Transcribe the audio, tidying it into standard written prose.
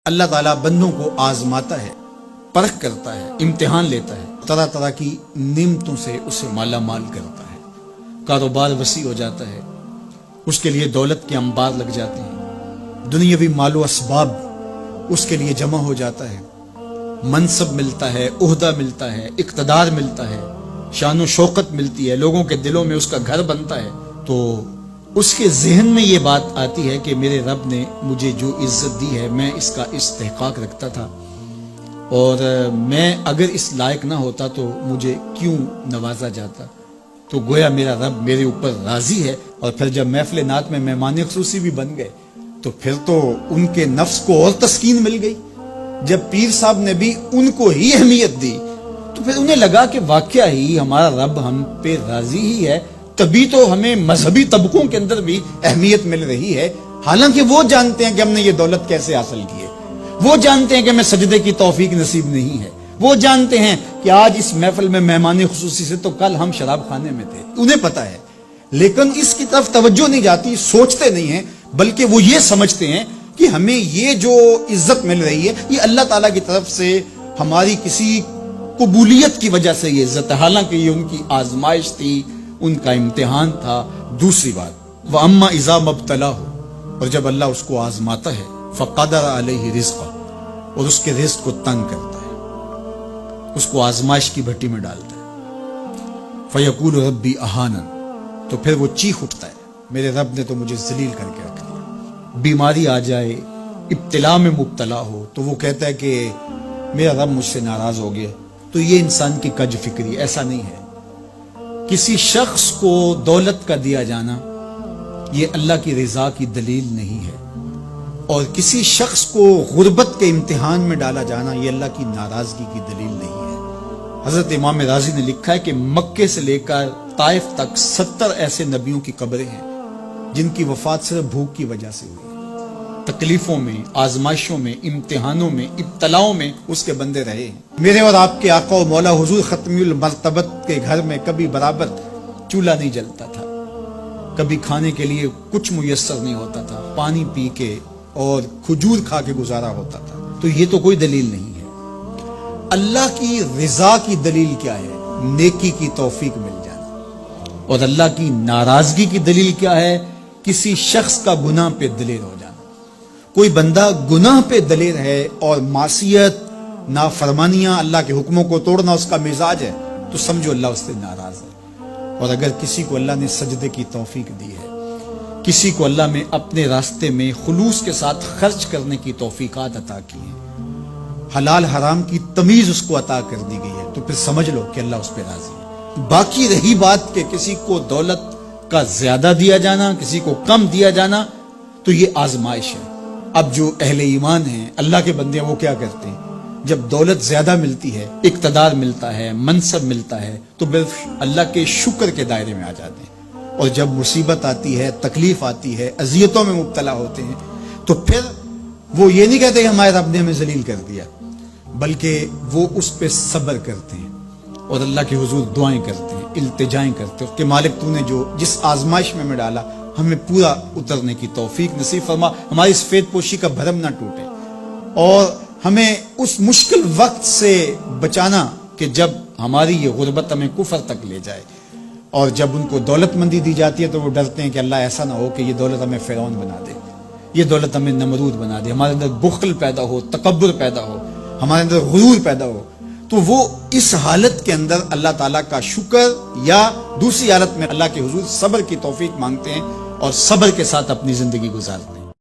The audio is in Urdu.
اللہ تعالیٰ بندوں کو آزماتا ہے، پرکھ کرتا ہے، امتحان لیتا ہے، طرح طرح کی نعمتوں سے اسے مالا مال کرتا ہے، کاروبار وسیع ہو جاتا ہے، اس کے لیے دولت کے انبار لگ جاتے ہیں، دنیاوی مال و اسباب اس کے لیے جمع ہو جاتا ہے، منصب ملتا ہے، عہدہ ملتا ہے، اقتدار ملتا ہے، شان و شوکت ملتی ہے، لوگوں کے دلوں میں اس کا گھر بنتا ہے، تو اس کے ذہن میں یہ بات آتی ہے کہ میرے رب نے مجھے جو عزت دی ہے میں اس کا استحقاق رکھتا تھا، اور میں اگر اس لائق نہ ہوتا تو مجھے کیوں نوازا جاتا، تو گویا میرا رب میرے اوپر راضی ہے۔ اور پھر جب محفل نعت میں مہمان خصوصی بھی بن گئے تو پھر تو ان کے نفس کو اور تسکین مل گئی۔ جب پیر صاحب نے بھی ان کو ہی اہمیت دی تو پھر انہیں لگا کہ واقعہ ہی ہمارا رب ہم پہ راضی ہی ہے، تبھی تو ہمیں مذہبی طبقوں کے اندر بھی اہمیت مل رہی ہے، حالانکہ وہ جانتے ہیں کہ ہم نے یہ دولت کیسے حاصل کی ہے، وہ جانتے ہیں کہ ہمیں سجدے کی توفیق نصیب نہیں ہے، وہ جانتے ہیں کہ آج اس محفل میں مہمان خصوصی سے تو کل ہم شراب خانے میں تھے، انہیں پتہ ہے، لیکن اس کی طرف توجہ نہیں جاتی، سوچتے نہیں ہیں، بلکہ وہ یہ سمجھتے ہیں کہ ہمیں یہ جو عزت مل رہی ہے یہ اللہ تعالیٰ کی طرف سے ہماری کسی قبولیت کی وجہ سے یہ عزت ہے، حالانکہ یہ ان کی آزمائش تھی، ان کا امتحان تھا۔ دوسری بات، وَأَمَّا إِذَا مَبْتَلَاهُ، اور جب اللہ اس کو آزماتا ہے، فَقَدَرَ عَلَيْهِ رِزْقَهُ، اور اس کے رزق کو تنگ کرتا ہے، اس کو آزمائش کی بھٹی میں ڈالتا ہے، فَيَقُولُ رَبِّي أَهَانَنِ، تو پھر وہ چیخ اٹھتا ہے میرے رب نے تو مجھے ذلیل کر کے رکھ دیا۔ بیماری آ جائے، ابتلا میں مبتلا ہو تو وہ کہتا ہے کہ میرا رب مجھ سے ناراض ہو گیا، تو یہ انسان کی کج فکری، ایسا نہیں ہے۔ کسی شخص کو دولت کا دیا جانا یہ اللہ کی رضا کی دلیل نہیں ہے، اور کسی شخص کو غربت کے امتحان میں ڈالا جانا یہ اللہ کی ناراضگی کی دلیل نہیں ہے۔ حضرت امام رازی نے لکھا ہے کہ مکے سے لے کر طائف تک 70 ایسے نبیوں کی قبریں ہیں جن کی وفات صرف بھوک کی وجہ سے ہوئی، تکلیفوں میں، آزمائشوں میں، امتحانوں میں، ابتلاؤں میں اس کے بندے رہے ہیں۔ میرے اور آپ کے آقا و مولا حضور ختمی المرتبت کے گھر میں کبھی برابر چولہا نہیں جلتا تھا، کبھی کھانے کے لیے کچھ میسر نہیں ہوتا تھا، پانی پی کے اور کھجور کھا کے گزارا ہوتا تھا، تو یہ تو کوئی دلیل نہیں ہے۔ اللہ کی رضا کی دلیل کیا ہے؟ نیکی کی توفیق مل جانا، اور اللہ کی ناراضگی کی دلیل کیا ہے؟ کسی شخص کا گناہ پہ دلیر ہو جانا۔ کوئی بندہ گناہ پہ دلیر ہے اور معصیت، نافرمانیاں، اللہ کے حکموں کو توڑنا اس کا مزاج ہے، تو سمجھو اللہ اس سے ناراض ہے۔ اور اگر کسی کو اللہ نے سجدے کی توفیق دی ہے، کسی کو اللہ نے اپنے راستے میں خلوص کے ساتھ خرچ کرنے کی توفیقات عطا کی ہیں، حلال حرام کی تمیز اس کو عطا کر دی گئی ہے، تو پھر سمجھ لو کہ اللہ اس پہ راضی ہے۔ باقی رہی بات کہ کسی کو دولت کا زیادہ دیا جانا، کسی کو کم دیا جانا، تو یہ آزمائش ہے۔ اب جو اہل ایمان ہیں، اللہ کے بندے ہیں، وہ کیا کرتے ہیں؟ جب دولت زیادہ ملتی ہے، اقتدار ملتا ہے، منصب ملتا ہے، تو بس اللہ کے شکر کے دائرے میں آ جاتے ہیں، اور جب مصیبت آتی ہے، تکلیف آتی ہے، اذیتوں میں مبتلا ہوتے ہیں، تو پھر وہ یہ نہیں کہتے کہ ہمارے رب نے ہمیں ذلیل کر دیا، بلکہ وہ اس پہ صبر کرتے ہیں اور اللہ کے حضور دعائیں کرتے ہیں، التجائیں کرتے ہیں کہ مالک تو نے جو جس آزمائش میں ڈالا ہمیں پورا اترنے کی توفیق نصیب فرما، ہماری سفید پوشی کا بھرم نہ ٹوٹے، اور ہمیں اس مشکل وقت سے بچانا کہ جب ہماری یہ غربت ہمیں کفر تک لے جائے، اور جب ان کو دولت مندی دی جاتی ہے تو وہ ڈرتے ہیں کہ اللہ ایسا نہ ہو کہ یہ دولت ہمیں فرعون بنا دے، یہ دولت ہمیں نمرود بنا دے، ہمارے اندر بخل پیدا ہو، تکبر پیدا ہو، ہمارے اندر غرور پیدا ہو، تو وہ اس حالت کے اندر اللہ تعالیٰ کا شکر یا دوسری حالت میں اللہ کے حضور صبر کی توفیق مانگتے ہیں اور صبر کے ساتھ اپنی زندگی گزارتے ہیں۔